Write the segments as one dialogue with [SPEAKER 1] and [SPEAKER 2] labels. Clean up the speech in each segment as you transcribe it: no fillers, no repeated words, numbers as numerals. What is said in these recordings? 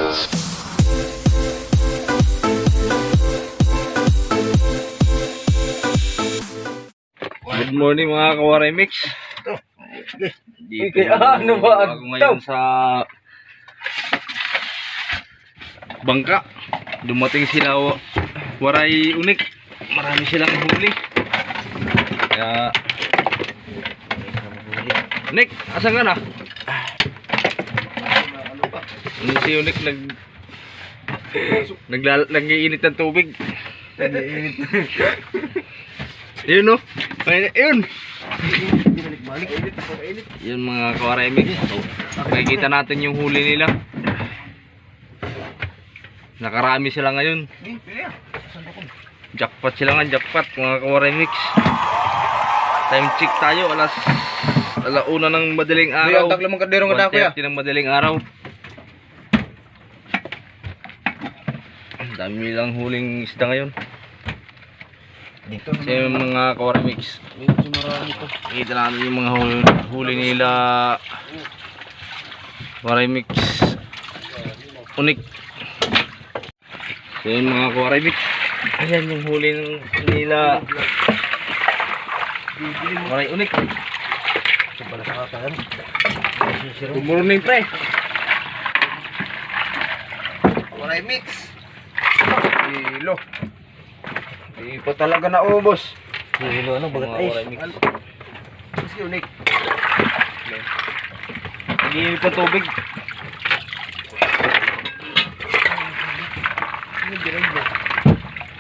[SPEAKER 1] Good morning mga kawaray mix. Dito
[SPEAKER 2] ano ba
[SPEAKER 1] ako ngayon sa bangka. Dumating sila waray unik. Marami silang huli. Kaya Nick, asan ka na? Ano si Unik nag-iinit ng tubig. Yun no? Yun! Yun mga kawaray-mix. Makikita natin yung huli nila. Nakarami sila ngayon. Jackpot sila nga, jackpot mga kawaray-mix. Time check tayo, alauna ng madaling araw. 1:30 ng madaling araw. Ang dami lang huling isda ngayon.
[SPEAKER 2] Dito
[SPEAKER 1] kasi yung mga kawaray-mix,
[SPEAKER 2] medyo marami to.
[SPEAKER 1] kita natin yung mga huli nila kawaray-mix unik. So yung mga kawaray-mix, ayan yung huli nila kawaray unik. Good morning pre.
[SPEAKER 2] Kawaray-mix. Kilo. Hindi pa talaga naubos. Kilo ano, bagat ay. Kasi unik.
[SPEAKER 1] Hindi pa tubig.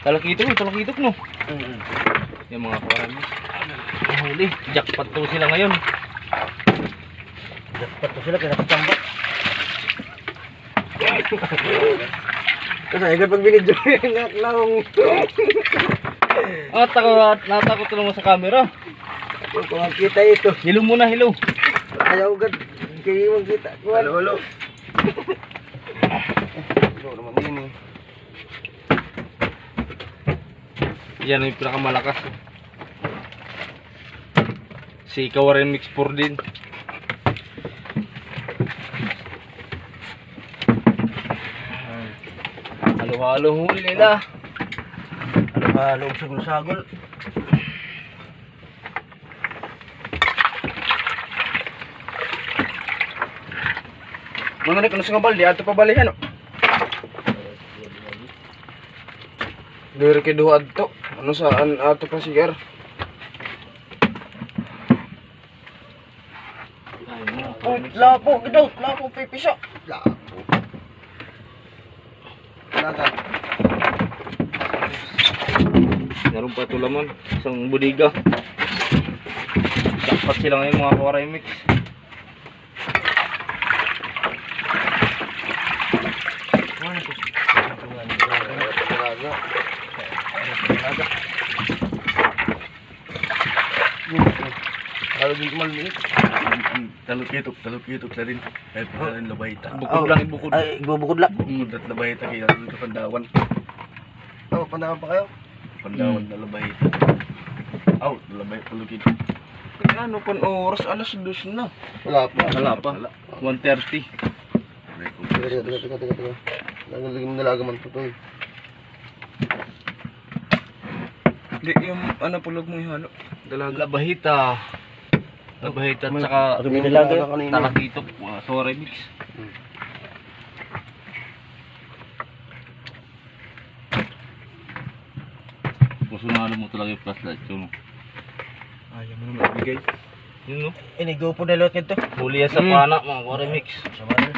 [SPEAKER 1] Talakitok no. Yung mga kawaray-mix. Huli, jackpot to sila ngayon.
[SPEAKER 2] Dapat to sila kaya nakatambak. Kasi agad pag binidyo yung laong.
[SPEAKER 1] Natakot lang mo sa camera.
[SPEAKER 2] Kung makita ito.
[SPEAKER 1] Hilo muna, hilo.
[SPEAKER 2] Ayaw agad. Kaya makita. Halo. Halo naman din eh.
[SPEAKER 1] Yan yung pinakamalakas. Si kawaray-mix 4 din. Halo-halo huli nila.
[SPEAKER 2] Halo sagol-sagol. Mga nek, ano sa balde? Ato pa balihan, no? Diri kay duha adto. Ano saan ato pa sigar? Lapo, gidaw. Lapo, pipisa. Lapo. Lagat.
[SPEAKER 1] Meron pa ito laman. Isang budiga. Jackpot sila ngayon mga kawaray-mix.
[SPEAKER 3] Talok-itok na rin. Kahit pa rin labayta.
[SPEAKER 1] Bukod lang, ibukod.
[SPEAKER 2] Ay, bubukod lang.
[SPEAKER 3] Bukod at labayta kaya rin sa Pandawan.
[SPEAKER 2] Oh, pandawan pa kayo?
[SPEAKER 3] Pandawan na labayta. Aw, labayta talok-itok.
[SPEAKER 2] Ano pang oras? Alas 2 na.
[SPEAKER 1] Wala pa. 1:30.
[SPEAKER 2] Teka. Nagaligim nalaga man po ito eh. Hindi, yung ano pulog mo ihalo?
[SPEAKER 1] Labahita. Labahita at saka talakitok. Kawaray-mix. Kusunalo mo talaga yung flashlight yun.
[SPEAKER 2] Ayaw mo naman ibigay.
[SPEAKER 1] Yun no?
[SPEAKER 2] Inigo po na lot nito.
[SPEAKER 1] Huli yan sa pana mga kawaray-mix.
[SPEAKER 2] Sama na.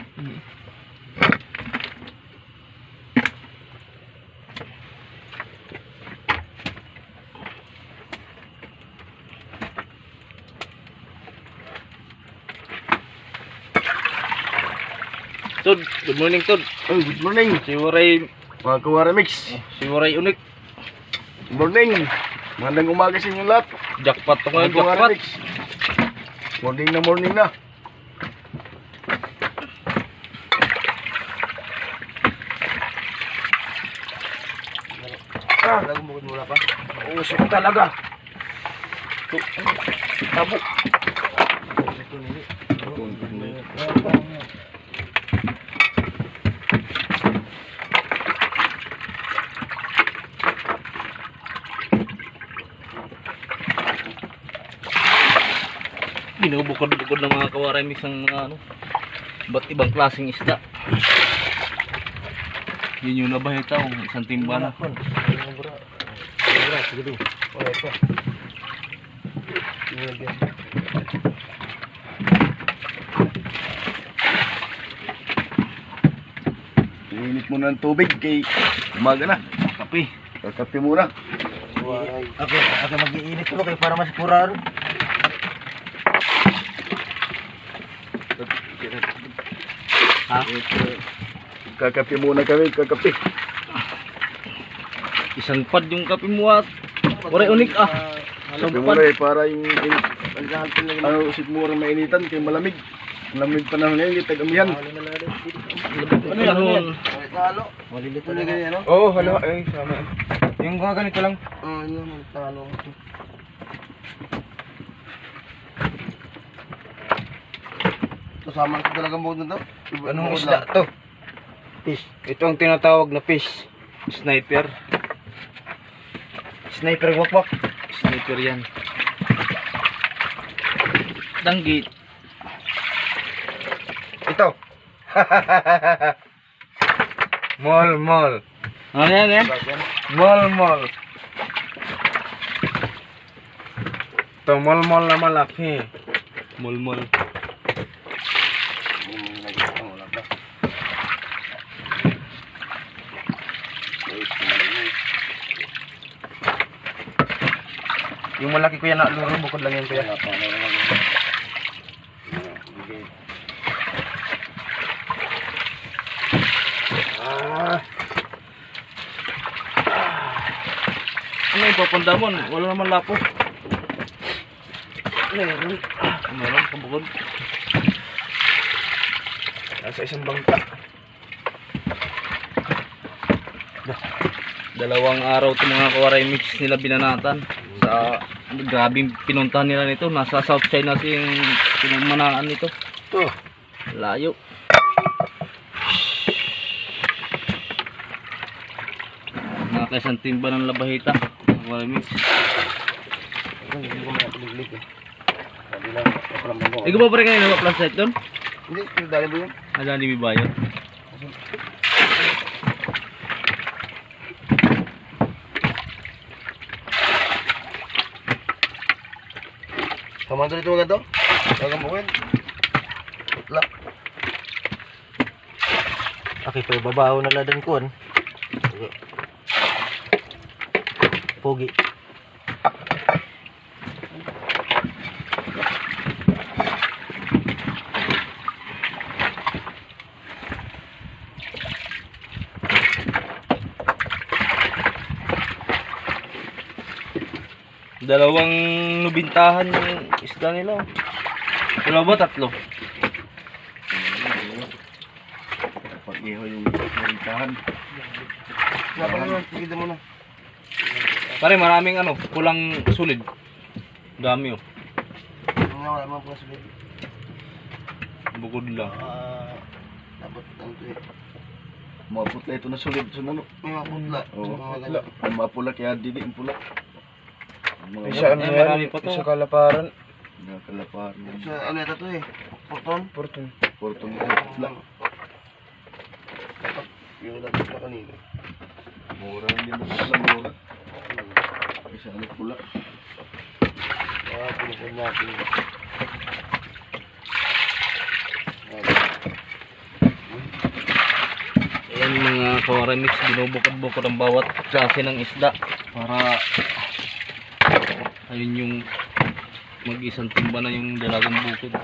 [SPEAKER 1] Tod, good morning Tod.
[SPEAKER 2] Oh, good morning.
[SPEAKER 1] Si Waray,
[SPEAKER 2] Mga kawaray-mix.
[SPEAKER 1] si Waray unik.
[SPEAKER 2] Good morning. Magandang umaga sa inyong lahat.
[SPEAKER 1] Jackpot to ngayon,
[SPEAKER 2] Mga
[SPEAKER 1] jackpot.
[SPEAKER 2] kawaray-mix. Morning na. Talagang bukod mula pa. Usok talaga. Tabo.
[SPEAKER 1] Binubukod-bukod ng mga kawaramix ang mga ano, ba't ibang klaseng isda. Yun yung nabahitaw, isang timba na.
[SPEAKER 3] Init mo ng tubig kay umaga na.
[SPEAKER 1] Kape.
[SPEAKER 3] Kakape muna.
[SPEAKER 2] Ako mag-iinit ko kay para mas puraan.
[SPEAKER 1] Ha?
[SPEAKER 3] Kakape muna kami, kakape.
[SPEAKER 1] Isang pad yung kape mo at waray unik ah.
[SPEAKER 3] Kape
[SPEAKER 1] Isang
[SPEAKER 3] muna
[SPEAKER 1] pad.
[SPEAKER 3] para yung ano sigmura mainitan kay malamig. Malamig panahon ngayon, tag-amihan.
[SPEAKER 1] Ano yan?
[SPEAKER 2] Malilito na ganyan, no?
[SPEAKER 3] Oo, halo. Ay, sama. Yung mga ganito lang.
[SPEAKER 2] Yun, talo. Kasama ko talaga mo na to.
[SPEAKER 3] Anong isda to?
[SPEAKER 2] Fish.
[SPEAKER 3] Ito ang tinatawag na fish.
[SPEAKER 1] Sniper.
[SPEAKER 2] Sniper wakwak.
[SPEAKER 1] Sniper yan. Danggit.
[SPEAKER 3] Ito. Mol.
[SPEAKER 1] Ano yan eh?
[SPEAKER 3] Mol. Ito, mol na malaki.
[SPEAKER 1] Mulmul.
[SPEAKER 3] Yung malaki kuya na luro, bukod lang yan kuya.
[SPEAKER 1] Ano yung papandamon? Wala naman lapo. Meron, kabukod.
[SPEAKER 3] Nasa isang bangka.
[SPEAKER 1] Dalawang araw itong mga kawaray mix nila binanatan. Sa grabing pinuntahan nila nito. Nasa South China yung pinagmanaan nito.
[SPEAKER 3] Ito.
[SPEAKER 1] Layo. Nakakaisang timba ng labahita. Kawaray mix. Ikaw ba pa rin kayo nagpa-plastic doon?
[SPEAKER 2] Hindi, dali ba yun?
[SPEAKER 1] Ada di Bibayo.
[SPEAKER 2] Sama dito na to. Tagang bukin. Putla. Okay, pa babaw na ladan ko. Pogi.
[SPEAKER 1] Dalawang nubintahan yung isda nila. Dalawa ba? Tatlo?
[SPEAKER 3] Pag-iho yung marintahan.
[SPEAKER 2] Wala naman, tigil mo na.
[SPEAKER 1] Pare, maraming ano, pulang sulid. Dami oh.
[SPEAKER 2] Wala naman po sa baby.
[SPEAKER 1] Bukod lang.
[SPEAKER 2] Dapat ang tuwi.
[SPEAKER 3] Mga putla ito na sulit. So, ano?
[SPEAKER 2] Mga putla.
[SPEAKER 3] Oo,
[SPEAKER 2] Mga
[SPEAKER 3] putla. Ang mga pula kaya dili ang pula. Ang mga
[SPEAKER 1] Isa, ano yan? Marami pa to.
[SPEAKER 3] Isa kalaparan. Mga kalaparan.
[SPEAKER 2] Sa ano ito to eh? Porton?
[SPEAKER 3] Portong putla.
[SPEAKER 2] Yung dapat na kanina.
[SPEAKER 3] Mura lang din ang putla, mura. Isa ano pula.
[SPEAKER 2] Pinupun natin.
[SPEAKER 1] Ayan mga kawaramix, binubukod-bukod ang bawat klase ng isda para ayun yung mag-isang timba na yung dalagang bukod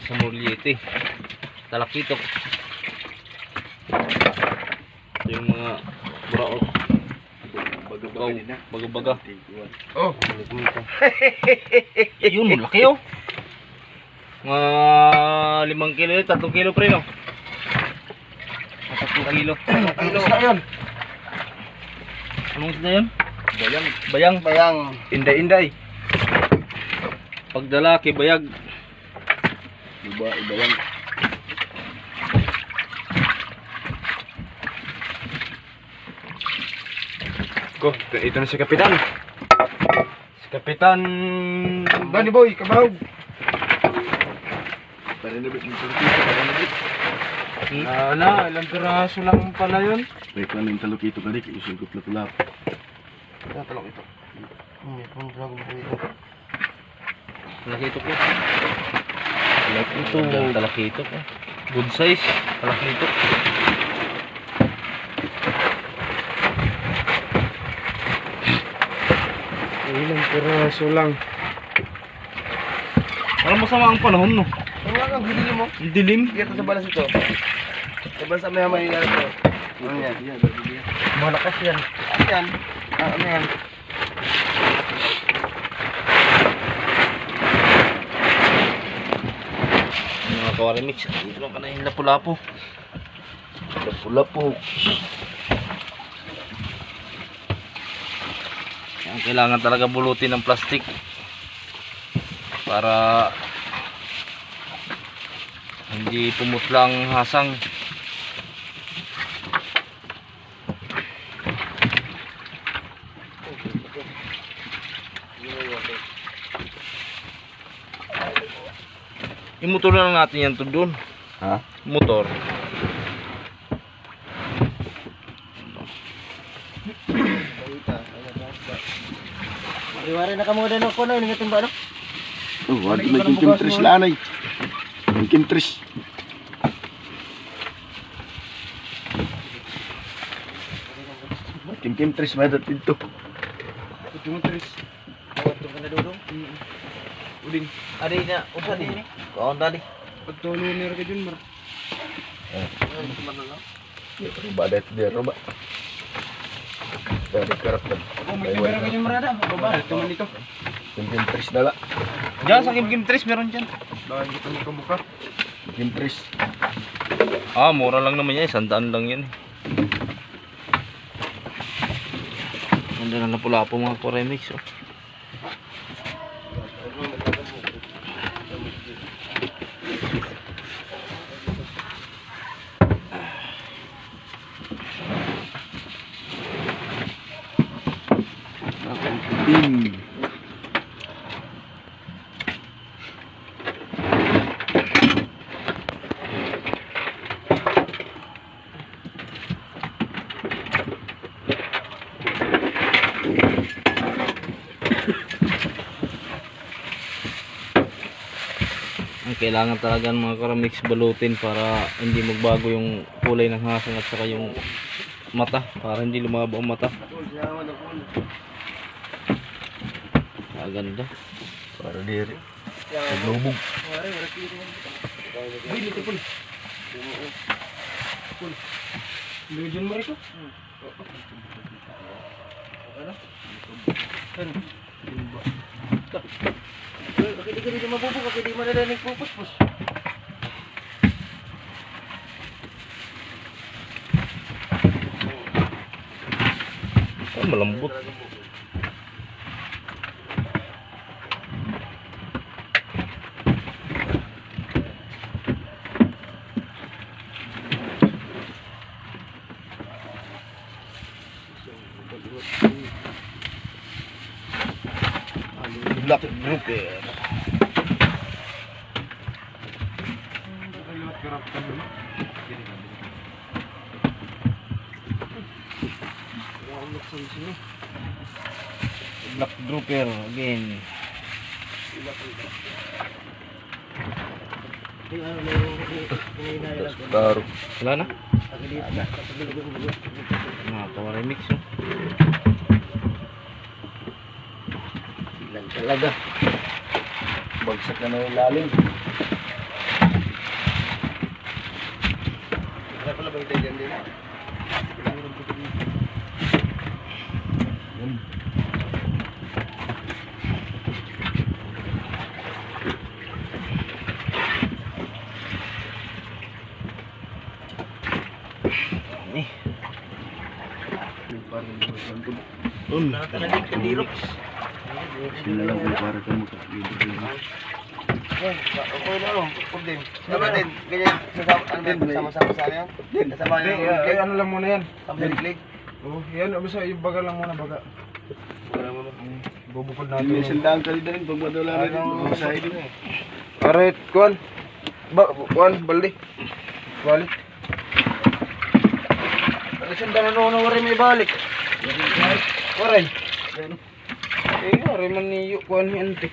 [SPEAKER 1] sa Murliete, Talakitok. Ito yung mga buraot, baga-baga.
[SPEAKER 3] Oh,
[SPEAKER 1] Yun, laki oh. Mga 5 kilo, 3 kilo pre no? 3 kilo.
[SPEAKER 2] Isda yun.
[SPEAKER 1] Anong isda yun? Bayang.
[SPEAKER 2] Bayang.
[SPEAKER 3] inday-inday.
[SPEAKER 1] Pag lalaki, bayag.
[SPEAKER 3] Iba yan. Ko, ito na si Kapitan. Si Kapitan Danny Boy, kabahog. Parinabit ng talukito, parinabit.
[SPEAKER 2] Ilang piraso lang pala yun.
[SPEAKER 3] May plan ng talukito ka rin, iusugod na tulap.
[SPEAKER 2] Talok ito. May pang vlog mo dito.
[SPEAKER 1] Talakito ko. Talakito ko. Good size. Talakito.
[SPEAKER 2] Ilang piraso lang.
[SPEAKER 1] Parang masama ang panahon, no?
[SPEAKER 2] Ano nga ang hili mo?
[SPEAKER 1] Ang dilim.
[SPEAKER 2] Dito sa balas ito. Sa balas sa may ito. Ano yan? Malakas yan. Ano yan? Ano yan?
[SPEAKER 1] Mga kawarimix, dito lang ka na yung lapu-lapu. Lapu-lapu. Ang kailangan talaga bulutin ng plastic para hindi pumutlang hasang. Yung motor na lang natin yan to doon.
[SPEAKER 3] Ha?
[SPEAKER 1] Motor.
[SPEAKER 2] Iwari na ka mo din ako na. Ilingatin ba ano?
[SPEAKER 3] Oh, wala may kinkintris lanay. Kinkintris. Kinkintris may datin to.
[SPEAKER 2] Kinkintris. Ito ka na dudong? Uding. Adi na. Upa di ini.
[SPEAKER 1] Kaon tadi.
[SPEAKER 2] Pagtuloy nir ka dyan, Mar.
[SPEAKER 3] Badet dia roba. Dari karakter.
[SPEAKER 2] May kamera ka dyan, Marada. Baba. Ito man ito.
[SPEAKER 3] Kinkintris dala.
[SPEAKER 1] Diyan sa Kim Tris meron dyan.
[SPEAKER 2] Bakit kita mo kamuka?
[SPEAKER 3] Kinkintris.
[SPEAKER 1] Ah, mura lang naman yan. 100 lang yan. Ganda na lapu-lapu mga Koremix. Oh.
[SPEAKER 3] Puting.
[SPEAKER 1] Ang kailangan talaga ng mga Koremix balutin para hindi magbago yung kulay ng hasang at saka yung mata, para hindi lumabo ang mata. Ganda.
[SPEAKER 3] Para diri. Naglubog.
[SPEAKER 2] Bili ito pun. Lujon mo ito? Bakit di ka dito mabubog? Bakit di mo nalanig pupus-pus?
[SPEAKER 1] Oh, malambot. Black grouper. Black grouper again.
[SPEAKER 3] Taruh.
[SPEAKER 1] Wala na? Nakaka-remix oh.
[SPEAKER 3] Ilan talaga. Bagsak na yung lalim.
[SPEAKER 2] Kaya pala ba tayo dyan din?
[SPEAKER 3] Yan.
[SPEAKER 2] Nakakalalig ka dirok.
[SPEAKER 3] Sila lang kung para ka magkakilid.
[SPEAKER 2] Okay na lang. Problem. Diba din? Ganyan. Sama-sama sa ano yan? Kasama yung ano lang muna yan. Sambilig. Oo. Yan. Basta yung baga lang muna. Baga. Bubukod natin.
[SPEAKER 3] May sandaan ka rin pag madala rin. Sa idin.
[SPEAKER 2] Alright, Kuan. Buwan, baldi. Balik. Alisan ka na noon wari may balik. Waray. Wari man niyo kuan ni ante.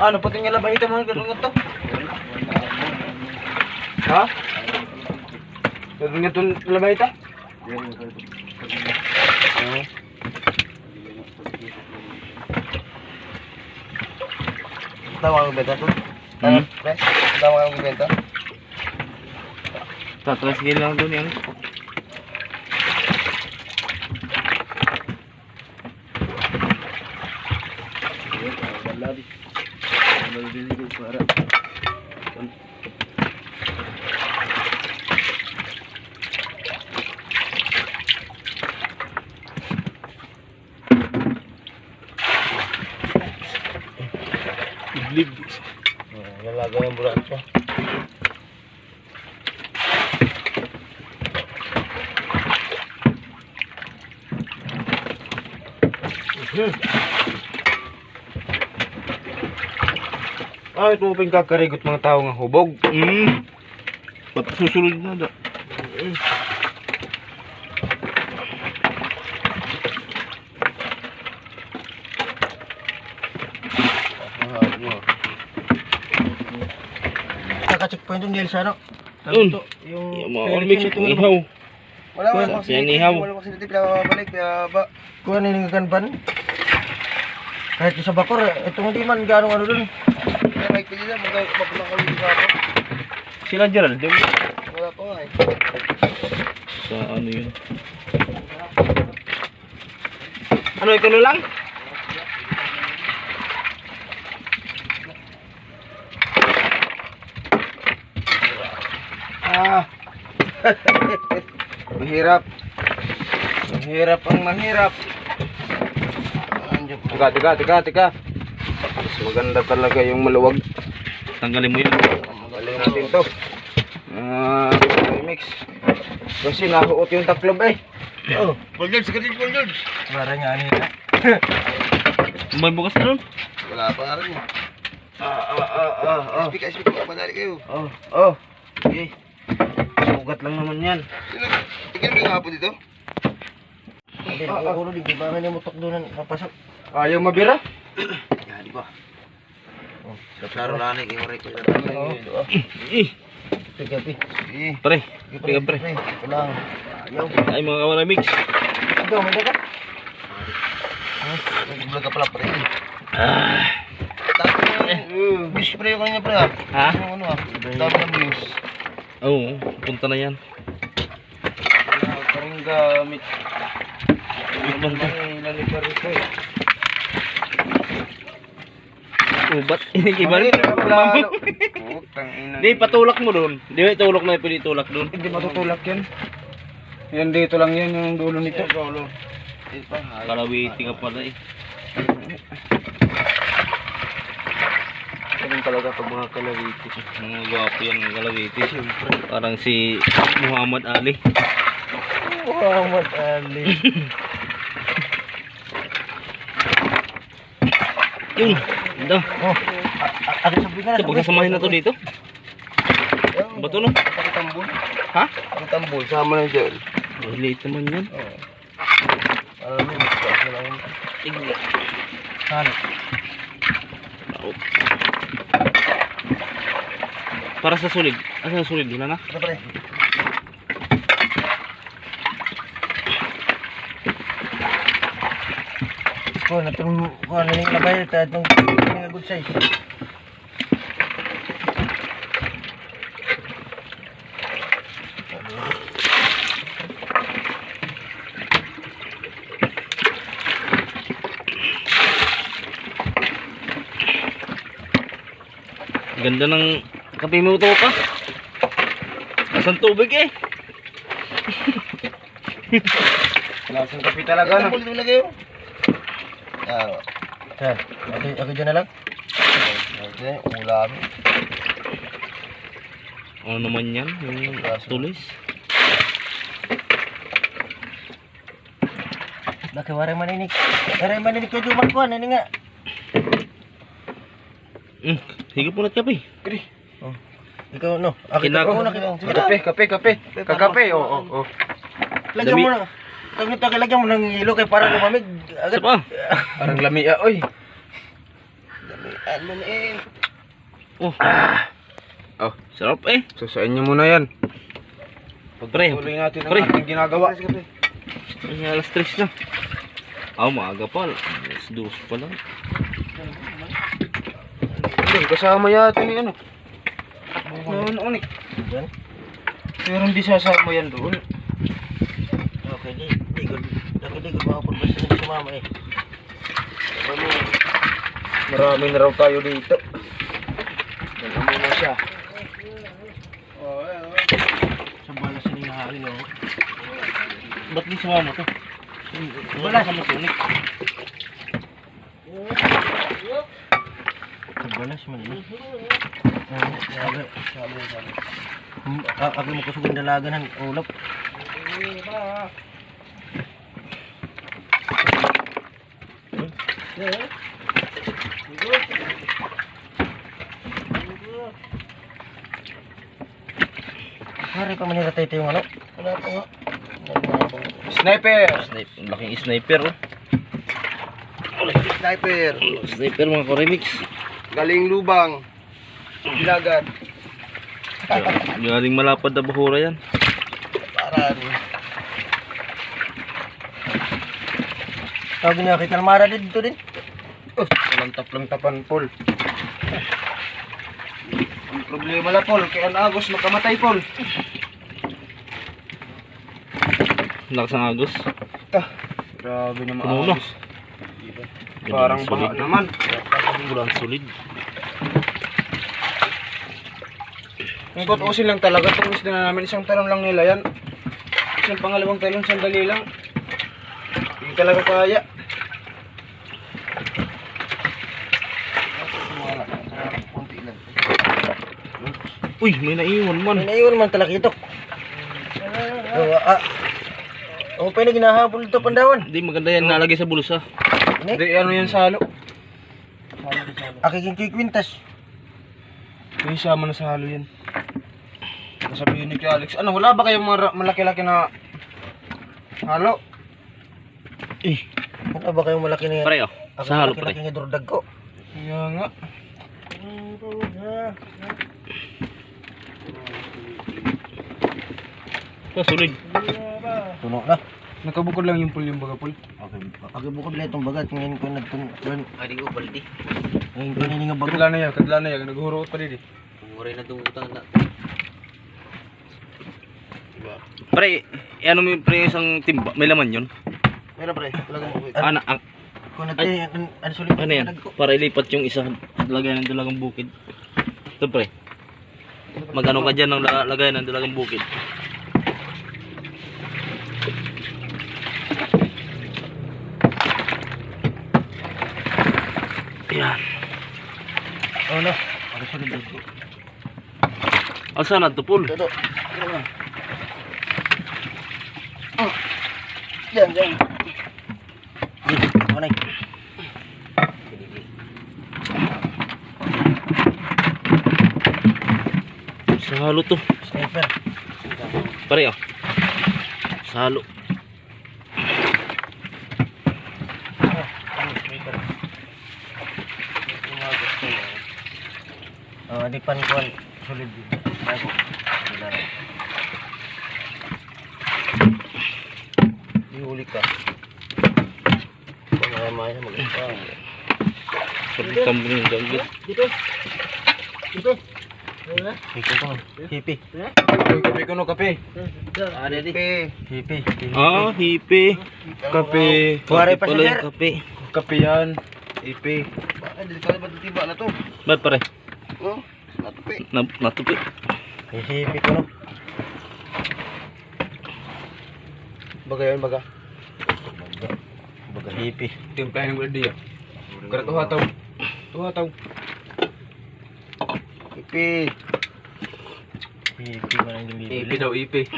[SPEAKER 2] Ano pati nga labay ito mga kadungot to? Ha? Kadungot itong labay ito? Tawag ang benta to? Tawag ang benta?
[SPEAKER 1] Tatrasigil lang doon yan. Idlib.
[SPEAKER 2] Nalaga yung bulan ko. Ay, tuping kakarigot mga tao nga hubog.
[SPEAKER 1] Ba't susunod na da?
[SPEAKER 2] Kaka-checkpoint yung Nielsa, no?
[SPEAKER 1] Yun.
[SPEAKER 2] Yung
[SPEAKER 1] Yung mga ormix itong ihaw.
[SPEAKER 2] Wala
[SPEAKER 1] Kuha,
[SPEAKER 2] mo
[SPEAKER 1] yan ihaw.
[SPEAKER 2] Wala mo kasi pinababalik, pinababa. Kuha na yung ganban. Kahit sa bakor, itong hindi man gano'ng ano dun. Kaya may pili na, magpapakawin sa ako.
[SPEAKER 1] Sila Gerald, di ba?
[SPEAKER 2] Wala pa nga eh.
[SPEAKER 1] Sa ano yun? Ano, ikaw na lang?
[SPEAKER 2] Ah! Mahirap. Mahirap ang mahirap. Tiga. Mas maganda talaga yung maluwag.
[SPEAKER 1] Tanggalin mo yun.
[SPEAKER 2] Magaling natin to. Mix. Kasi nahuot yung taklob eh. Oh, Paul George. Wala nga nila.
[SPEAKER 1] May bukas na doon?
[SPEAKER 2] Wala pa nga rin. Speak ka, madali kayo. Okay. Sugat lang naman yan. Tingnan mo yung hapon dito? Hindi, ulo din. Di ba may namutok doon ang papasok? Ayaw mabira? Yan, di ba? Laro lang ni Kimori ko sa tayo. Pigapi.
[SPEAKER 1] Pre, pre.
[SPEAKER 2] Ulang. Ayaw.
[SPEAKER 1] Ay mga kawaramix.
[SPEAKER 2] Ikaw, may dagat? Nag-vlog ka pala pre. Bis pre ko niya pre ha.
[SPEAKER 1] Ha?
[SPEAKER 2] Ano ha? Tama ng bis.
[SPEAKER 1] Oo, punta na yan.
[SPEAKER 2] Parang gamit.
[SPEAKER 1] Ibang to.
[SPEAKER 2] Ilan ito rito eh.
[SPEAKER 1] Ubat. Iba rin. Di, patulak mo doon. Di, tulak na yung pwede tulak doon.
[SPEAKER 2] Hindi matutulak yan. Yan dito lang yan yung dulo nito.
[SPEAKER 1] Kalawiti ka pala eh.
[SPEAKER 2] Ganun talaga pag mga kalawiti.
[SPEAKER 1] Mga gwapo yan ng kalawiti. Parang si Muhammad Ali.
[SPEAKER 2] Muhammad Ali.
[SPEAKER 1] Yun. Ganda.
[SPEAKER 2] Oh. Ako sabi ka na.
[SPEAKER 1] Ito, pagsasamahin na to dito. Bato no?
[SPEAKER 2] Pakitambol.
[SPEAKER 1] Ha?
[SPEAKER 2] Pakitambol. Sama na dyan.
[SPEAKER 1] Ay, late naman yun.
[SPEAKER 2] Alam mo, magkakas na lang.
[SPEAKER 1] Tingnan.
[SPEAKER 2] Hanap.
[SPEAKER 1] Out. Para sa sulig. Asa sa sulig? Wala na?
[SPEAKER 2] Ito pre. Kung ano yung labay, itong good size.
[SPEAKER 1] Ganda ng kape mo to pa. Asan tubig eh?
[SPEAKER 2] Lasang kape talaga. Ano? Sir, ako dyan na lang. Okay, ulam.
[SPEAKER 1] Ano naman yan? Yung tulis?
[SPEAKER 2] Laki waray maninik. Waray maninik kayo duman ko. Ano nga?
[SPEAKER 1] Higop mo na kape.
[SPEAKER 2] Oh. Ikaw no. Akin
[SPEAKER 1] Kinako.
[SPEAKER 2] ako na.
[SPEAKER 3] Kape. Kakape, oo.
[SPEAKER 2] Lagyan
[SPEAKER 1] Lami.
[SPEAKER 2] mo na. Lagyan mo ng ilo kay para lumamig.
[SPEAKER 1] Isa pa.
[SPEAKER 3] Parang lamia, oy.
[SPEAKER 2] Ano na eh.
[SPEAKER 3] Oh,
[SPEAKER 1] Sarap eh.
[SPEAKER 3] susain niyo muna yan.
[SPEAKER 1] Pre.
[SPEAKER 3] Tuloy natin ang
[SPEAKER 1] Pre.
[SPEAKER 3] ating ginagawa.
[SPEAKER 1] Ay, alas 3 na. Maaga pa. Alas 2 pa lang.
[SPEAKER 3] Hindi, kasama yata ni ano. Ano,
[SPEAKER 2] Yan.
[SPEAKER 3] pero hindi sasama yan doon.
[SPEAKER 2] Okay, di ko makapagbasa na si mama eh.
[SPEAKER 3] Marami na raw tayo dito. Yan muna siya.
[SPEAKER 2] Sa balas na hinahalin ako.
[SPEAKER 1] Ba't di sumama to?
[SPEAKER 2] Wala.
[SPEAKER 1] Sa matunik.
[SPEAKER 2] Sa balas man eh. Ako mo kusugin dalagan ng ulap. Hari pa manira tayo yung ano? Wala pa nga.
[SPEAKER 3] Sniper!
[SPEAKER 1] Sniper. Laking sniper oh.
[SPEAKER 2] Sniper!
[SPEAKER 1] Sniper mga koremix.
[SPEAKER 3] Galing lubang. Dilagat.
[SPEAKER 1] Galing malapad na bahura yan.
[SPEAKER 2] Paran. Sabi niya kay Kalmara dito din.
[SPEAKER 3] Walang taplang-tapan, Paul. Ang problema la, Paul. Kaya ang Agos makamatay, Paul.
[SPEAKER 1] Lakas ng agos.
[SPEAKER 3] Grabe naman
[SPEAKER 1] Puno na.
[SPEAKER 3] Agos. Parang baha naman.
[SPEAKER 1] Bulan solid.
[SPEAKER 3] Ang kutusin lang talaga. Itong isda na namin. Isang talon lang nila yan. Isang pangalawang talon, sandali lang. Hindi talaga kaya.
[SPEAKER 1] Uy, may naiwan man.
[SPEAKER 2] May naiwan man talaga ito. Oh, pa na ginahabol ito pandawan.
[SPEAKER 1] Hindi maganda yan nalagay sa bulsa.
[SPEAKER 3] Hindi, ano yan salo?
[SPEAKER 2] Aking kikwintas.
[SPEAKER 3] May sama na sa halo yan. Nasabihin ni Kuya Alex, ano, wala ba kayong malaki-laki na halo?
[SPEAKER 2] Ano ba kayong malaki na yan?
[SPEAKER 1] Pare oh. Sa halo
[SPEAKER 2] Malaki
[SPEAKER 1] pare.
[SPEAKER 2] nga durdag ko.
[SPEAKER 3] Kaya nga.
[SPEAKER 1] Solid.
[SPEAKER 2] Tuno na.
[SPEAKER 3] Nakabukod lang yung baga pul.
[SPEAKER 2] Okay, bukod lang itong bagat. Ngayon ko nagtunan.
[SPEAKER 1] Adi ko baldi.
[SPEAKER 2] Ngayon ko na nga bagat.
[SPEAKER 3] Kadla na yan. Naghurot pa din eh.
[SPEAKER 1] Muray na dumutang na. Pre, ano mo pre isang timba, may laman yun?
[SPEAKER 2] Meron pre. Talagang bukid. Kung natin, ano sulit?
[SPEAKER 1] Ano yan? Para ilipat yung isa, lagay ng dalagang bukid. Ito pre. Magano ka dyan ng lagay ng dalagang bukid. Yan.
[SPEAKER 2] Oh no. Ano sulit dito?
[SPEAKER 1] Asa na ito pul?
[SPEAKER 2] Ito. Yan. Ano na?
[SPEAKER 1] Sa halo to.
[SPEAKER 2] Sniper.
[SPEAKER 1] Pare oh. Sa halo.
[SPEAKER 2] Di panikuan sulit dito. Bago. Dihuli ka. Pangayamaya mag-ipang.
[SPEAKER 1] Sabi kambing yung gagawin.
[SPEAKER 2] Dito. Ikaw ko. Hipi.
[SPEAKER 3] Kape ko no, kape.
[SPEAKER 2] Ada di. Hipi.
[SPEAKER 1] Ah, hipe.
[SPEAKER 3] Kape.
[SPEAKER 2] Kuwari pa
[SPEAKER 1] Pala
[SPEAKER 2] siya,
[SPEAKER 1] yung kape.
[SPEAKER 3] Kape yan. Ipe.
[SPEAKER 2] Bakit dito ka ba tiba na to?
[SPEAKER 1] Ba't pare?
[SPEAKER 2] Oh, natupi.
[SPEAKER 1] Natupi.
[SPEAKER 2] Hipi ko no. Baga yan, baga. Baga hipi.
[SPEAKER 3] Timplahin ng gulay diya. Kaya tuhataw.
[SPEAKER 2] Hipi. Hipi man ang
[SPEAKER 1] Ipi
[SPEAKER 2] gimibili.
[SPEAKER 1] daw, ipi.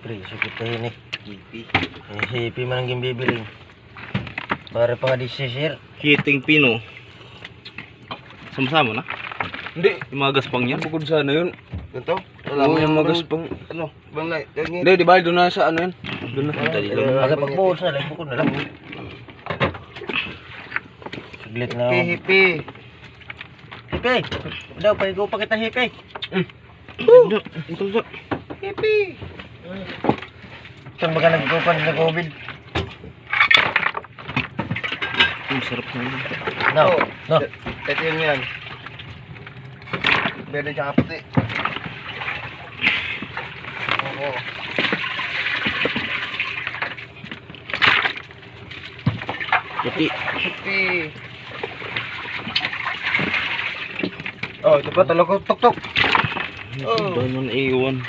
[SPEAKER 2] Pre, sukitahin eh. Hipi. Hipi man ang gimibili. Para pa di sisir.
[SPEAKER 1] Hiting pino. Sama-sama na.
[SPEAKER 3] Hindi.
[SPEAKER 1] Yung mga gaspang yan.
[SPEAKER 3] Bukod sa ano yun.
[SPEAKER 2] Ganito?
[SPEAKER 3] Oo, yung magaspang.
[SPEAKER 2] Ano? Bang light.
[SPEAKER 3] Hindi, di ba? Doon na sa ano yun. Doon na.
[SPEAKER 1] Dali lang.
[SPEAKER 2] Aga pagbuhos na lang. Bukod na lang. Saglit na. Hipi. Hipi. Daw, paigo pa kita hipi.
[SPEAKER 1] Ito sa.
[SPEAKER 2] Hipi. Saan ba ka nagkupan na COVID?
[SPEAKER 1] Ang sarap na yun.
[SPEAKER 2] No. No. Ito yun yan. Berde tsaka puti. Oo.
[SPEAKER 1] Puti.
[SPEAKER 2] Hipi.
[SPEAKER 3] Oh, ito pa talaga tok-tok.
[SPEAKER 1] Oh. Ba man iwan.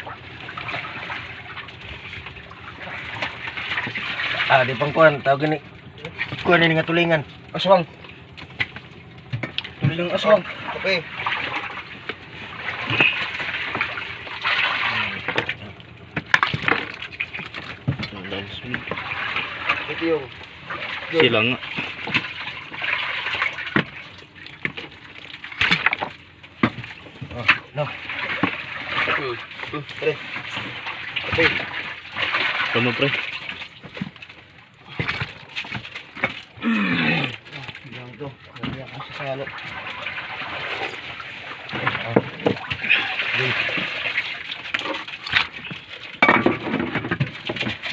[SPEAKER 2] Di pang kuhan. Tawag ni. Kuhan ni nga tulingan.
[SPEAKER 3] Aswang. Tuloy ng aswang.
[SPEAKER 2] Okay. Ito yung.
[SPEAKER 1] Sila nga.
[SPEAKER 2] Oh, no. Pre. Okay.
[SPEAKER 1] Ano pre?
[SPEAKER 2] Yan to. Yan kasi sa halo.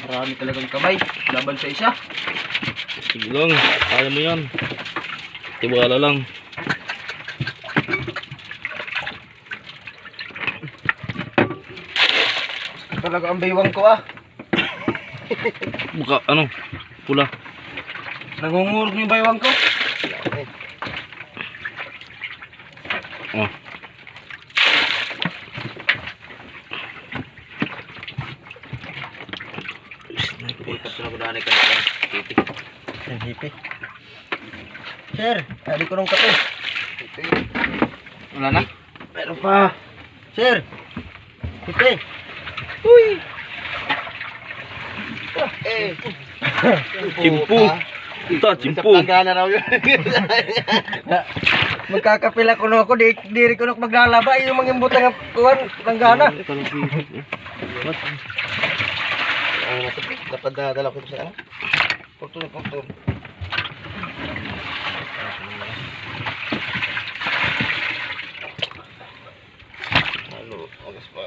[SPEAKER 3] Marami talagang kamay. Laban sa isa.
[SPEAKER 1] Sige lang. Kaya mo yan. Tiwala lang.
[SPEAKER 3] Talaga ang baywang ko ah.
[SPEAKER 1] Buka, ano? Pula.
[SPEAKER 3] Nangungurog yung baywang ko.
[SPEAKER 1] Oh.
[SPEAKER 2] Yan, hipi. Sir, di ko nung kape.
[SPEAKER 1] Wala na?
[SPEAKER 2] Meron pa. Sir. Hipi.
[SPEAKER 1] Chimpu. Ito, chimpu.
[SPEAKER 2] Gana raw yun. Magkakapila ko no ako, di ko no maglalaba. Yung mga imbutang kuhan, langgana. Dapat dala ko sa ano? Pagtulog. Halo, ogas pa.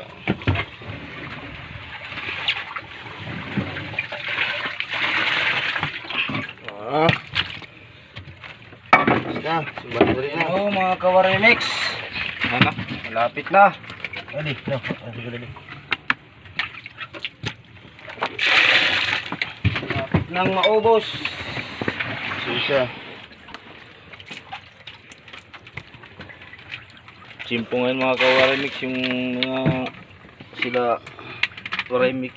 [SPEAKER 2] Basta, sumbatan na rin na.
[SPEAKER 3] Oo, mga kawarimix.
[SPEAKER 1] Ano?
[SPEAKER 3] Malapit na.
[SPEAKER 2] Adi, no. Sige, adi.
[SPEAKER 3] Malapit nang maubos.
[SPEAKER 2] Susya.
[SPEAKER 1] Chimpo ngayon mga kawarimix. Yung mga sila kawarimix.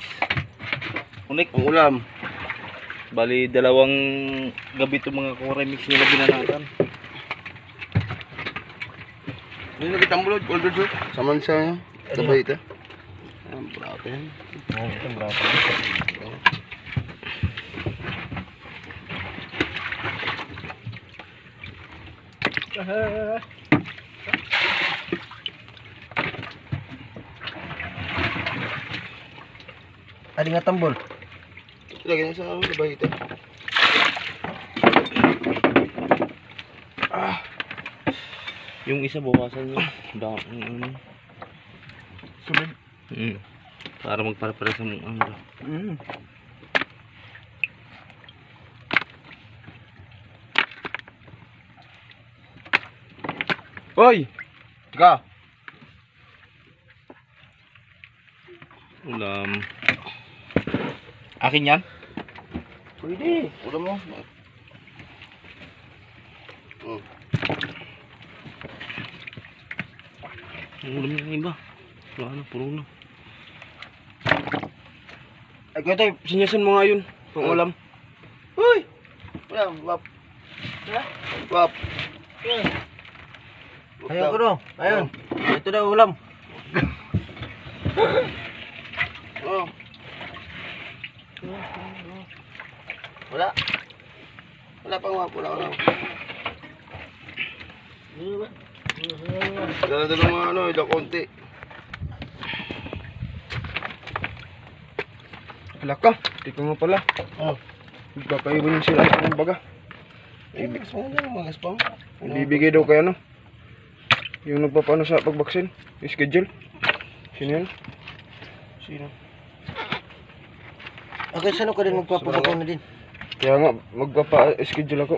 [SPEAKER 1] Unik.
[SPEAKER 2] Ang ulam.
[SPEAKER 1] Bali, dalawang gabi itong mga kawarimix nila binanatan.
[SPEAKER 2] Hindi na kitang bulod, bulod bulod. Saman sa sabay ito. Ang brato yan. Ito brato. Adi nga tambol. Lagyan sa sabay ito.
[SPEAKER 1] Yung isa bawasan nyo.
[SPEAKER 2] Sunod.
[SPEAKER 1] Para magpare-pare sa mga ano.
[SPEAKER 3] Hoy! Tika!
[SPEAKER 1] Ulam. Akin yan?
[SPEAKER 2] Pwede. Ulam mo.
[SPEAKER 1] Ang ulam yung iba. Wala na, puro na.
[SPEAKER 3] Ay, kaya tayo, sinyasan mo nga yun. Pang ulam.
[SPEAKER 2] Uy! Ulam, wap. Wap. Ayun ko no. Ayun. Ito daw ulam.
[SPEAKER 3] Oh. Wala. Wala pang wala. Dala-dala mga ano, ilang konti. Wala ka, di ko nga pala. Magpapaiwan yung sila ito ng baga.
[SPEAKER 2] Magas mo dyan, magas pa.
[SPEAKER 3] Ibibigay daw kay ano. Yung nagpapano sa pagbaksin. Yung schedule. Sino yan? Sino?
[SPEAKER 2] Okay, saan ka din magpapabakaw na din?
[SPEAKER 3] Kaya nga, magpapa-schedule ako.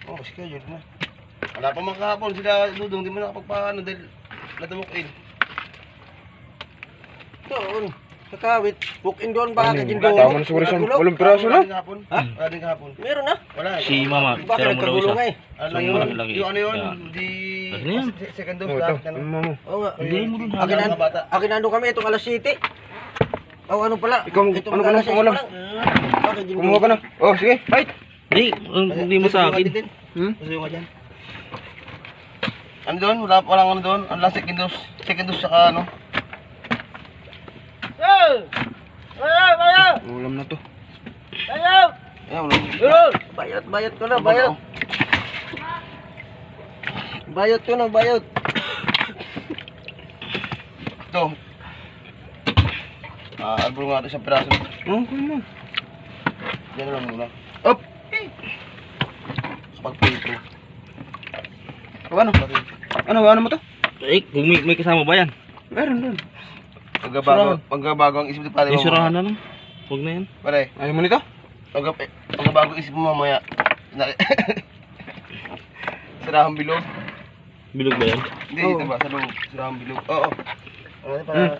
[SPEAKER 2] Oh, schedule na. Wala pa makahapon sila Dudong, di mo nakapagpaano dahil nadamukin. Doon, kakawit. Book in doon ba?
[SPEAKER 3] Ano yun?
[SPEAKER 2] Kajin doon.
[SPEAKER 3] Tama na siguro siyang walang piraso na.
[SPEAKER 2] Ha? Wala din kahapon. Meron na. Wala.
[SPEAKER 1] Si Mama,
[SPEAKER 2] Bakit
[SPEAKER 1] tira mo daw
[SPEAKER 2] nagkagulong
[SPEAKER 1] isa.
[SPEAKER 2] eh?
[SPEAKER 3] Ano
[SPEAKER 1] So,
[SPEAKER 3] yun?
[SPEAKER 1] malaki.
[SPEAKER 2] Yung ano yun?
[SPEAKER 1] Yeah.
[SPEAKER 2] Di...
[SPEAKER 1] Ano yan?
[SPEAKER 2] Second
[SPEAKER 3] Oh,
[SPEAKER 2] dose
[SPEAKER 3] ito.
[SPEAKER 2] lahat.
[SPEAKER 3] Ano mo?
[SPEAKER 2] Oo nga.
[SPEAKER 1] Hindi mo dun
[SPEAKER 2] Akin nando kami itong alas 7. Oh, ano pala?
[SPEAKER 3] Ikaw,
[SPEAKER 2] Itong
[SPEAKER 3] ano ka na,
[SPEAKER 2] alas 6
[SPEAKER 3] pangulam?
[SPEAKER 2] pa lang. Okay, Jin
[SPEAKER 3] Kumuha ka na. Oh, sige. Fight.
[SPEAKER 1] Hindi mo sa akin.
[SPEAKER 2] Gusto yung dyan. Ano doon? Walang ano doon? Ang last second dose. Second dose saka ano?
[SPEAKER 3] Ulam na to.
[SPEAKER 2] Ayan, wala. Bayot ko na, bayot. Bayot ko na, bayot. Ito. Albro nga ito sa piraso.
[SPEAKER 3] Oh, kunin mo.
[SPEAKER 2] Diyan na lang muna.
[SPEAKER 3] Up.
[SPEAKER 2] Kapag prito.
[SPEAKER 3] Ano? Ano mo to?
[SPEAKER 1] Eh, kung may kasama ba yan?
[SPEAKER 3] Meron doon.
[SPEAKER 2] Pagkabago ang isip ni pare mo.
[SPEAKER 1] Isurahan na lang. Huwag na yan.
[SPEAKER 2] Pare,
[SPEAKER 3] Ayaw mo nito?
[SPEAKER 2] pagkabago isip mo mamaya. Sarahang bilog.
[SPEAKER 1] Bilog ba yan?
[SPEAKER 2] Hindi, dito ba? Sa loob. Sarahang bilog. Oo. Ano para...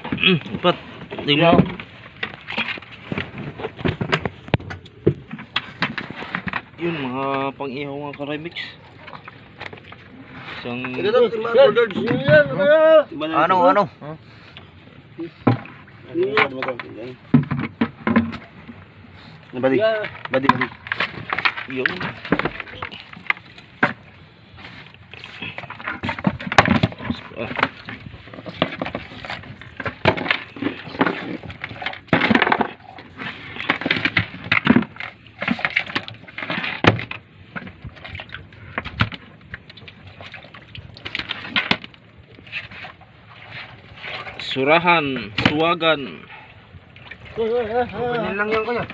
[SPEAKER 1] Pat. Tingnan mo. Yun, mga pang-ihaw mga karimix. Isang...
[SPEAKER 2] Ano? Badi.
[SPEAKER 1] Yun. Ah. Surahan, suwagan.
[SPEAKER 3] Ganyan lang yan kuya.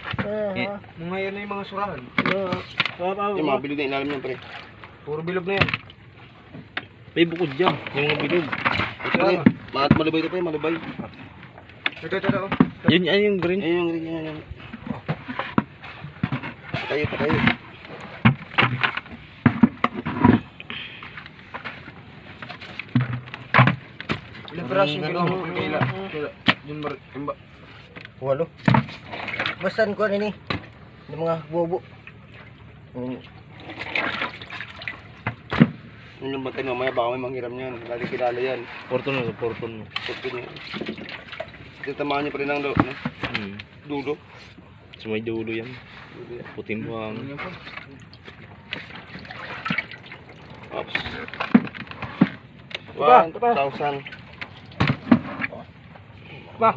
[SPEAKER 1] Eh,
[SPEAKER 3] Mga yan na yung mga surahan.
[SPEAKER 2] Yung mga bilog na ilalim yan, pre.
[SPEAKER 3] Puro bilog na yan.
[SPEAKER 1] may bukod dyan. Yung mga bilog.
[SPEAKER 2] Ito pre. Malibay ito pre, malibay.
[SPEAKER 3] Ito.
[SPEAKER 1] Yun yung green.
[SPEAKER 2] Ayun. Patayo.
[SPEAKER 3] Ilang piraso yung kinuha mo kaila. Yun ba?
[SPEAKER 2] Walo. Basan ko ini. Yung mga bobo. Yun yung batay mamaya baka may manghiram niyan. Lagi kilala yan.
[SPEAKER 1] Porton mo.
[SPEAKER 2] Pagkin niya. Titamaan niya pa rin ang dulo.
[SPEAKER 1] So may dulo yan. Puting buhang.
[SPEAKER 2] Ops.
[SPEAKER 3] Ba?
[SPEAKER 2] 1,000.
[SPEAKER 3] Ba?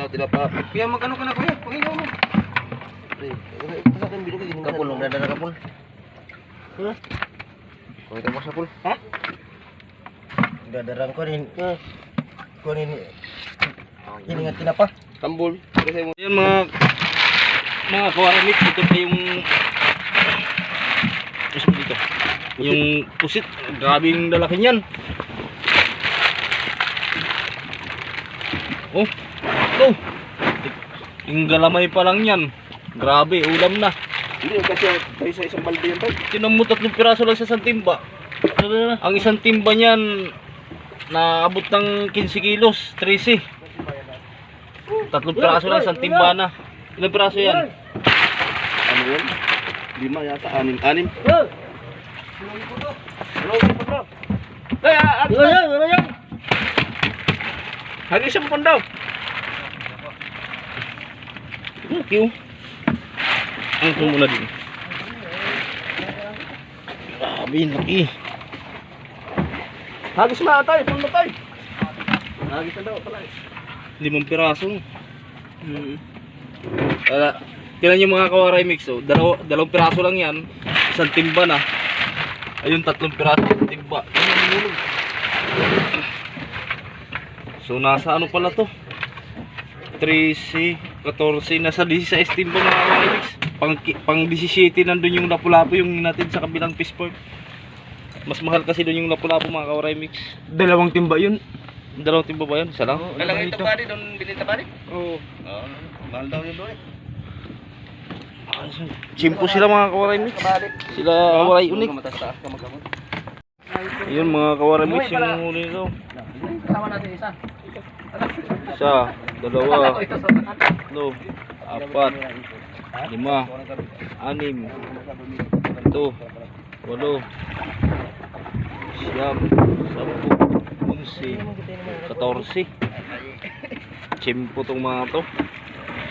[SPEAKER 2] Tidak pa.
[SPEAKER 3] Kaya magkano ka na kuya? Pangilaw mo.
[SPEAKER 2] Kapul, udah ada kapul. Kau itu mau sapul? Hah? Udah ada rangkau ini. Kau ini ingatin apa? Tambul.
[SPEAKER 1] Yan mga kawaramit. Ito pa yung dito. Yung pusit. Grabing lalaki niyan. Oh. Yung galamay pa lang yan. Grabe, ulam na.
[SPEAKER 2] Hindi kasi tayo sa isang balde yan tayo.
[SPEAKER 1] Tinan mo 3 piraso lang sa isang timba. Ang isang timba niyan naabot ng 15 kilos, 13. 3 piraso lang isang timba na. Ilang piraso yan?
[SPEAKER 2] Ano yun? 5 yata, 6.
[SPEAKER 1] Hari isang daw. Thank you. Ang muna din. Grabe, laki.
[SPEAKER 3] Hagis na tayo, puno tayo. Hagis na daw pala.
[SPEAKER 1] 5 piraso. Tingnan nyo mga kawaray mix, oh. Dalawang piraso lang yan. Isang timba na. Ayun, 3 piraso ng timba. So nasa ano pala to? 13, 14, nasa 16 timba mga kawaray mix. Pang 17 nandun yung lapu-lapu yung natin sa kabilang fishport. Mas mahal kasi doon yung lapu-lapu mga kawaray mix.
[SPEAKER 3] 2 timba yun.
[SPEAKER 1] 2 timba ba yun? Isa lang?
[SPEAKER 2] Alam ito pare, doon binita pare?
[SPEAKER 3] Oo.
[SPEAKER 2] Mahal daw yun doon.
[SPEAKER 1] Chimpo sila mga kawaray mix. Sila kawaray unik.
[SPEAKER 2] Mataas ka magkamot.
[SPEAKER 1] Yun mga kawaray mix yung huli nito.
[SPEAKER 2] Kasama natin isa.
[SPEAKER 1] Isa, 2, 3, 4, 5, 6, 7, 8, 10, 11, 14. Chimpo tong mga to.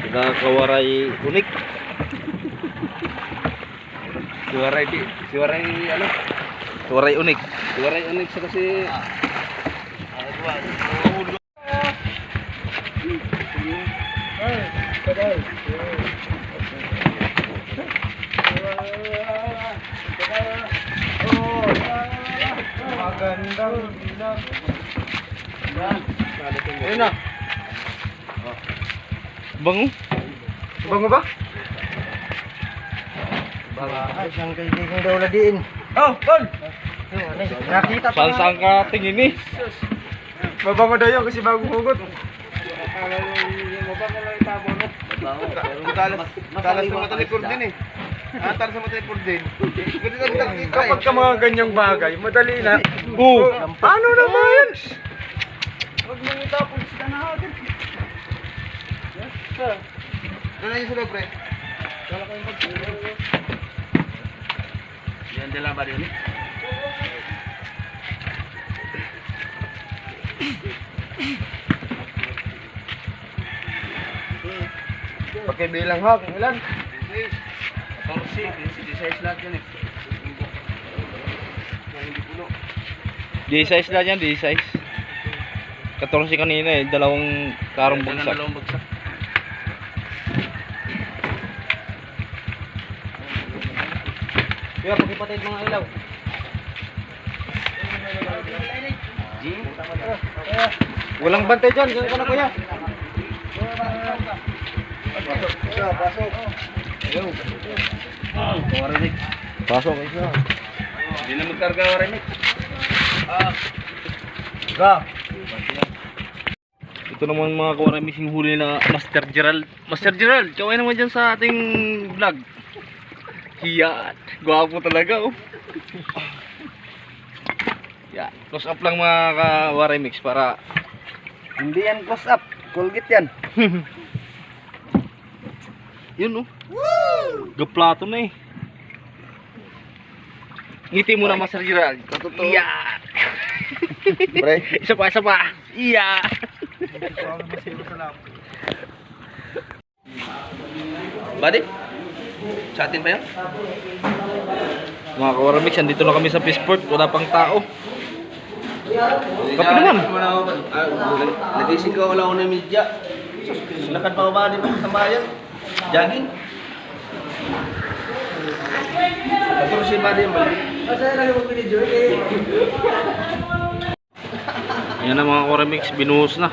[SPEAKER 1] Sila kawaray unik.
[SPEAKER 2] Siwaray ano?
[SPEAKER 1] Kawaray unik.
[SPEAKER 2] Siwaray unik sa kasi
[SPEAKER 3] Magandang bilang.
[SPEAKER 2] ayun na.
[SPEAKER 1] Bango.
[SPEAKER 3] Bango ba?
[SPEAKER 2] Ay, siyang kaibigan daw ladiin.
[SPEAKER 3] Oh, Tol!
[SPEAKER 2] Nakita pa.
[SPEAKER 1] Saan ka tingin eh?
[SPEAKER 3] Mabango daw yun kasi bagong hugot.
[SPEAKER 2] Talas sa mata ni Cordin eh. Talas sa mata ni Cordin.
[SPEAKER 3] Kapag ka mga ganyang bagay, madali na.
[SPEAKER 1] Oo.
[SPEAKER 3] Paano naman?
[SPEAKER 2] Huwag mong itapon sila na agad. Yes, sir. Nanay sila, pre. Kala ko yung pag-uwi. Yan din lang ba rin?
[SPEAKER 3] Pakibilang hak, ilan?
[SPEAKER 2] 14, lahat yan eh. Hindi puno.
[SPEAKER 1] D-size lang yan, D-size. 14 kanina eh, dalawang karong bagsak.
[SPEAKER 2] Dalawang bagsak.
[SPEAKER 1] Kaya pagkipatid mga ilaw.
[SPEAKER 3] Walang bantay dyan, ganyan ka na kuya.
[SPEAKER 2] Pasok. Waremix.
[SPEAKER 1] Pasok isa.
[SPEAKER 2] Hindi na magkarga Waremix.
[SPEAKER 1] Ito naman mga kawaray missing huli na Master Gerald. Master Gerald, kaway naman dyan sa ating vlog. Yan, gwapo talaga oh. Yan, close up lang mga kawaray mix para
[SPEAKER 2] Hindi yan close up. Colgate yan.
[SPEAKER 1] yun oh. Gaplato na eh. Ngiti mo na Master Gerald.
[SPEAKER 2] Totoo.
[SPEAKER 1] Yan.
[SPEAKER 2] Pre.
[SPEAKER 1] Isa pa, isa pa. Iya.
[SPEAKER 2] Buddy? Sa atin pa yan?
[SPEAKER 1] Mga kawaramix, andito na kami sa Fishport. Wala pang tao. Kape naman.
[SPEAKER 2] Nagising ka wala ko na media. Lakad pa ba din sa bayan? Jogging. Pagkuro si Buddy yung balik. Masaya lang yung video eh.
[SPEAKER 1] Yan na mga kawaramix, binuhos na.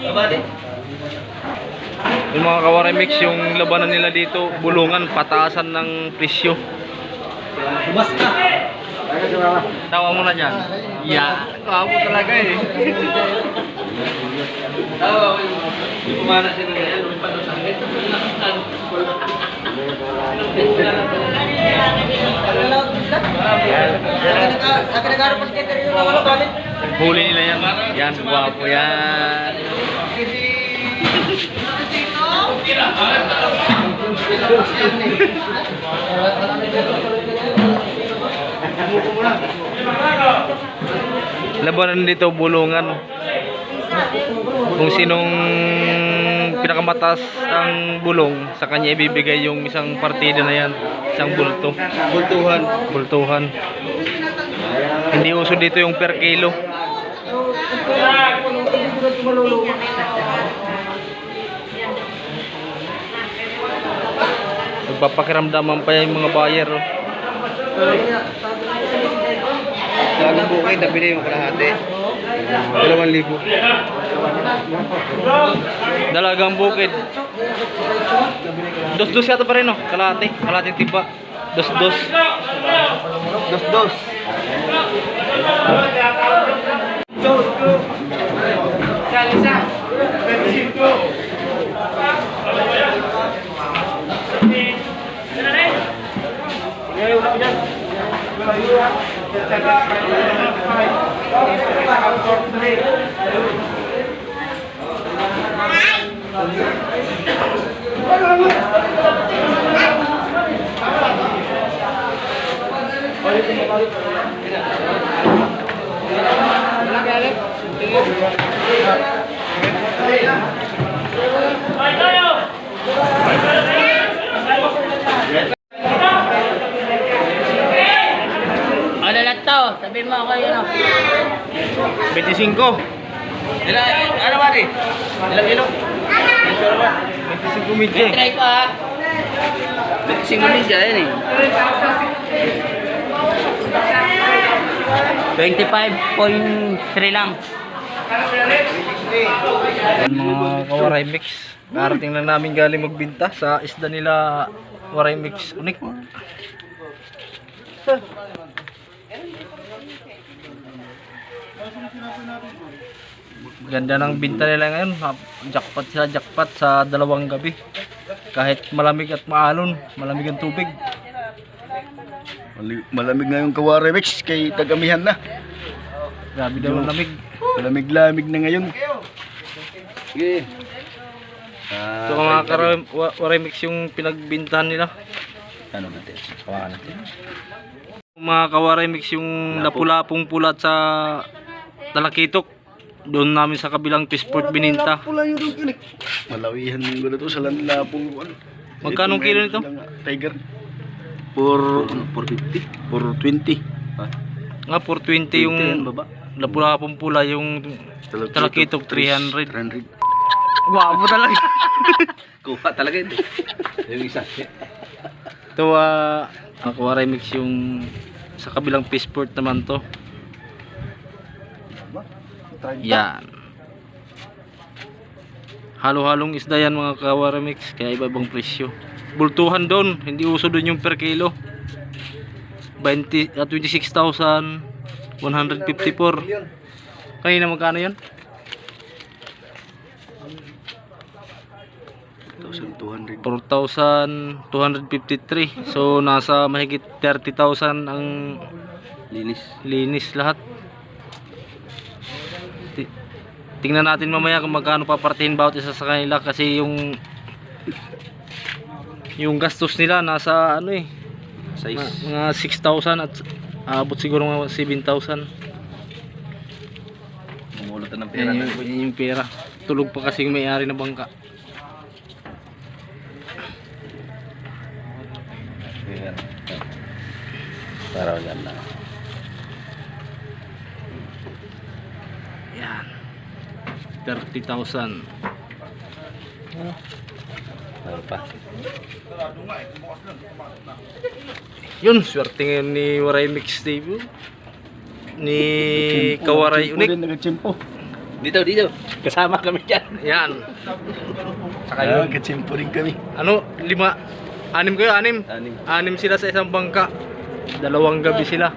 [SPEAKER 2] Buddy?
[SPEAKER 1] Yung mga kawaramix, yung labanan nila dito, bulungan, pataasan ng presyo.
[SPEAKER 2] Bumas na.
[SPEAKER 1] Tawa mo na dyan. Yeah, kapo talaga eh.
[SPEAKER 2] Tawa ko yung kumana sila yan. Lumipan doon sa akin.
[SPEAKER 1] Huli nila yan. Yan, guwapo yan. Labanan dito, bulungan. Kung sinong pinakamataas ang bulong, sa kanya ibibigay yung isang partida na yan. Isang bulto. Bultuhan. Hindi uso dito yung per kilo. Nagpapakiramdaman pa yung mga buyer. Oh.
[SPEAKER 2] Lagong bukay, nabili yung kalahati.
[SPEAKER 3] 2,000.
[SPEAKER 1] Dalagang bukid. Dos-dos yata pa rin, no? Kalating timba. Dos-dos.
[SPEAKER 2] Dos.
[SPEAKER 4] Ano lang to? Sabihin mo ako yun.
[SPEAKER 1] 25.
[SPEAKER 2] Ano ba rin? Ilang kilo?
[SPEAKER 1] 25 midye.
[SPEAKER 4] Try ko ha.
[SPEAKER 2] Singunin dyan yan eh.
[SPEAKER 4] 25.3 lang.
[SPEAKER 1] Mga kawaray mix. Karating lang namin galing magbinta sa isda nila waray mix unik. Ganda ng binta nila ngayon. Jackpot sa 2 gabi. Kahit malamig at maalon, malamig ang tubig.
[SPEAKER 2] Malamig na yung Kawara Mix kay tagamihan na.
[SPEAKER 1] Grabe daw ang lamig.
[SPEAKER 2] Malamig-lamig na ngayon. Sige.
[SPEAKER 1] Ito mga waray mix yung pinagbintahan nila.
[SPEAKER 2] Ano natin? Kawakan natin.
[SPEAKER 1] Mga kawaray mix yung lapulapong pulat sa Talakitok. Doon namin sa kabilang Pisport bininta.
[SPEAKER 2] Pula yun yung kilik. Malawihan ng gano'n to sa lanlapong.
[SPEAKER 1] Magkano kilo nito?
[SPEAKER 2] Tiger. 450. 420.
[SPEAKER 1] Nga 420 yung lapulapong pula, yung Talakitok 300.
[SPEAKER 2] 300.
[SPEAKER 1] Wow talaga.
[SPEAKER 2] Kuha talaga yun. Yung isa.
[SPEAKER 1] Ito kawaray mix yung sa kabilang Pisport naman to. Yan. Halo-halong isda yan mga kawaray mix, kaya iba-ibang presyo. Bultuhan doon, hindi uso doon yung per kilo. 26,154. Kanina magkano yun? 4,253. So nasa mahigit 30,000 ang linis lahat. Tingnan natin mamaya kung magkano papartihin bawat isa sa kanila, kasi yung gastos nila nasa ano mga 6,000 at abot siguro mga 7,000.
[SPEAKER 2] Mamulutan ng pera.
[SPEAKER 1] Yan yung pera. Tulog pa kasi yung may-ari na bangka.
[SPEAKER 2] Para yan na.
[SPEAKER 1] Yan. 30,000.
[SPEAKER 2] Ano pa?
[SPEAKER 1] Yun, swerte ngayon ni Waray Mix Dave. Ni Kawaray Unik.
[SPEAKER 2] Nagachimpo. Dito. Kasama kami dyan.
[SPEAKER 1] Yan. Saka yun.
[SPEAKER 2] Nagachimpo rin kami.
[SPEAKER 1] Ano, 5, 6 kayo, 6? 6 sila sa isang bangka. 2 gabi sila.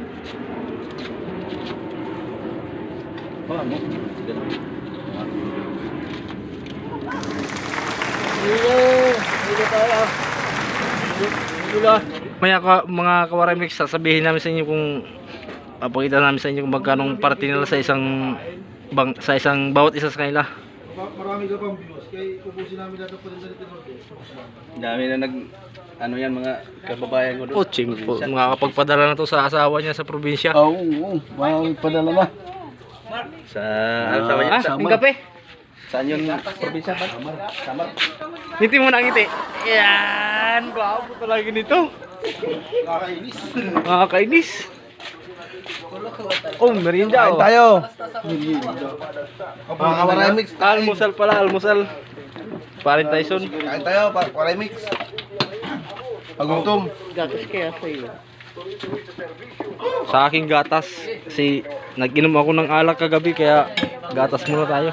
[SPEAKER 1] Mga Kawaray Mix, sasabihin namin sa inyo kung papakita namin sa inyo kung magkano parte nila sa isang bawat isa sa kanila.
[SPEAKER 3] Marami ka pang views, kaya kukusin namin lahat ng palinda.
[SPEAKER 2] Dami na ano yan mga kababayan ko doon.
[SPEAKER 1] Chimpo, makakapagpadala na to sa asawa niya sa probinsya.
[SPEAKER 2] Oo, makakapagpadala na. Sa, ano sama niya?
[SPEAKER 1] Ah, yung kape.
[SPEAKER 2] Saan yung probinsya ba? Samar.
[SPEAKER 1] Ngiti mo na ngiti. Yan, gwapo talaga nito. Nakakainis. Oh, merienda oh.
[SPEAKER 2] Tayo. Remix.
[SPEAKER 1] Almusal pala, almusal. Parin Tyson.
[SPEAKER 2] Kain tayo, remix. Pagutom.
[SPEAKER 4] Gatas kaya sa'yo.
[SPEAKER 1] Sa aking gatas. Kasi nag-inom ako ng alak kagabi kaya gatas muna tayo.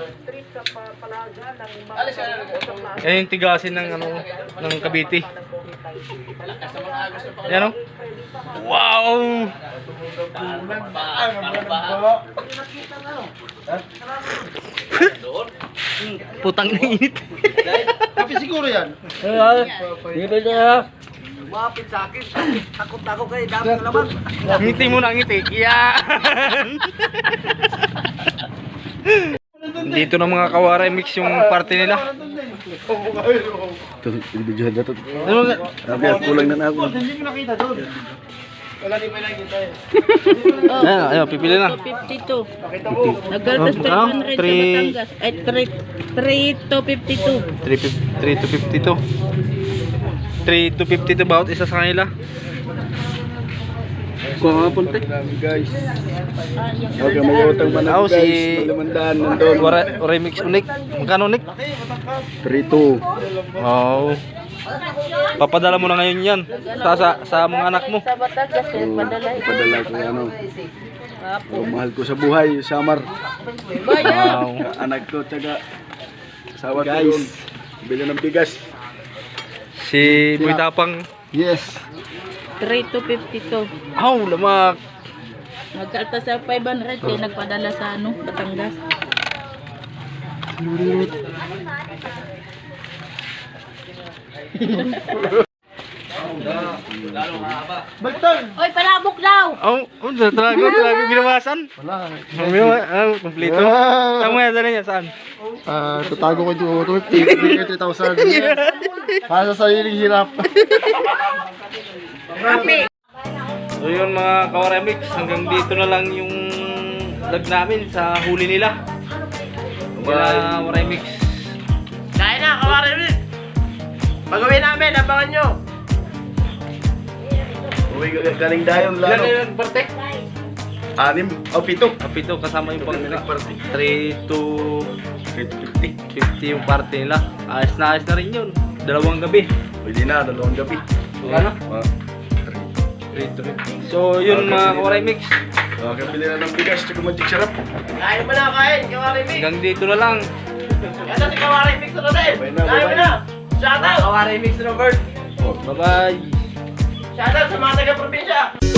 [SPEAKER 1] Yan yung tigasin ng ano ng Cavite. Yan oh. Wow! Putang na init.
[SPEAKER 2] Kapi siguro yan.
[SPEAKER 4] Bibili na.
[SPEAKER 1] Ngiti mo na ngiti. Yan! Dito na mga kawaray mix yung party nila.
[SPEAKER 2] Ito, ibigyan na ito.
[SPEAKER 1] Ano nga?
[SPEAKER 2] Sabi, kulang na ako.
[SPEAKER 1] Ayan, ayan, pipili na.
[SPEAKER 4] 52. Nagkaltas
[SPEAKER 1] Ano?
[SPEAKER 4] 300 sa Batangas. Ay, 3 to 52.
[SPEAKER 1] 3 to 52. 3 to 52 bawat isa sa kanila. Kung mga punti.
[SPEAKER 2] Guys. Okay, may utang pa na
[SPEAKER 1] Ako
[SPEAKER 2] guys.
[SPEAKER 1] si
[SPEAKER 2] Malimandaan nandun.
[SPEAKER 1] Remix unik. Magkano unik?
[SPEAKER 2] 3-2.
[SPEAKER 1] Oh. Papadala mo na ngayon yan sa mga anak mo.
[SPEAKER 4] Sa Batangas, padala.
[SPEAKER 2] Padala ko ano. Mahal ko sa buhay, Samar.
[SPEAKER 1] Wow.
[SPEAKER 2] Anak ko, tsaga. Asawa ko yun. Bili ng bigas.
[SPEAKER 1] Si Boy Tapang.
[SPEAKER 2] Yes.
[SPEAKER 4] 3 to 52.
[SPEAKER 1] Aw, lamak.
[SPEAKER 4] Nagkaltas sa 500 kaya nagpadala sa ano, Batangas. Oy, palabok daw!
[SPEAKER 1] Oh, talaga binawasan.
[SPEAKER 2] Wala.
[SPEAKER 1] Kompleto. Saan mo yan, dala niya? Saan?
[SPEAKER 2] Tatago ko yung 250, 3,000. Para sa sariling hirap.
[SPEAKER 1] So yun mga kawaremix, hanggang dito na lang yung vlog namin sa huli nila. Mga kawaremix.
[SPEAKER 3] Kain na, kawarin. Pag-uwi namin, abangan nyo.
[SPEAKER 2] Uy, galing dayong
[SPEAKER 1] Ilan
[SPEAKER 2] lalo.
[SPEAKER 1] na yung parte?
[SPEAKER 2] 6 o 7.
[SPEAKER 1] Kapito kasama yung pang
[SPEAKER 2] Party.
[SPEAKER 1] 3 to
[SPEAKER 2] 50.
[SPEAKER 1] 50 yung parte nila. Ayos na rin yun. 2 gabi.
[SPEAKER 2] Pwede na, 2 gabi.
[SPEAKER 1] Ano? 3 to 50. So yun mga kawaremix.
[SPEAKER 2] Okay, pili na ng bigas, tsaka magic syrup.
[SPEAKER 3] Kain mo na, kain, kawarin.
[SPEAKER 1] Hanggang dito na lang.
[SPEAKER 3] Yan na si kawarin mix na natin.
[SPEAKER 2] Bye na,
[SPEAKER 3] Kain mo
[SPEAKER 2] bye-bye.
[SPEAKER 3] na. Shout out. Kawarin mix na Robert.
[SPEAKER 1] Bye bye.
[SPEAKER 3] Shout out sa mga taga-probinsya.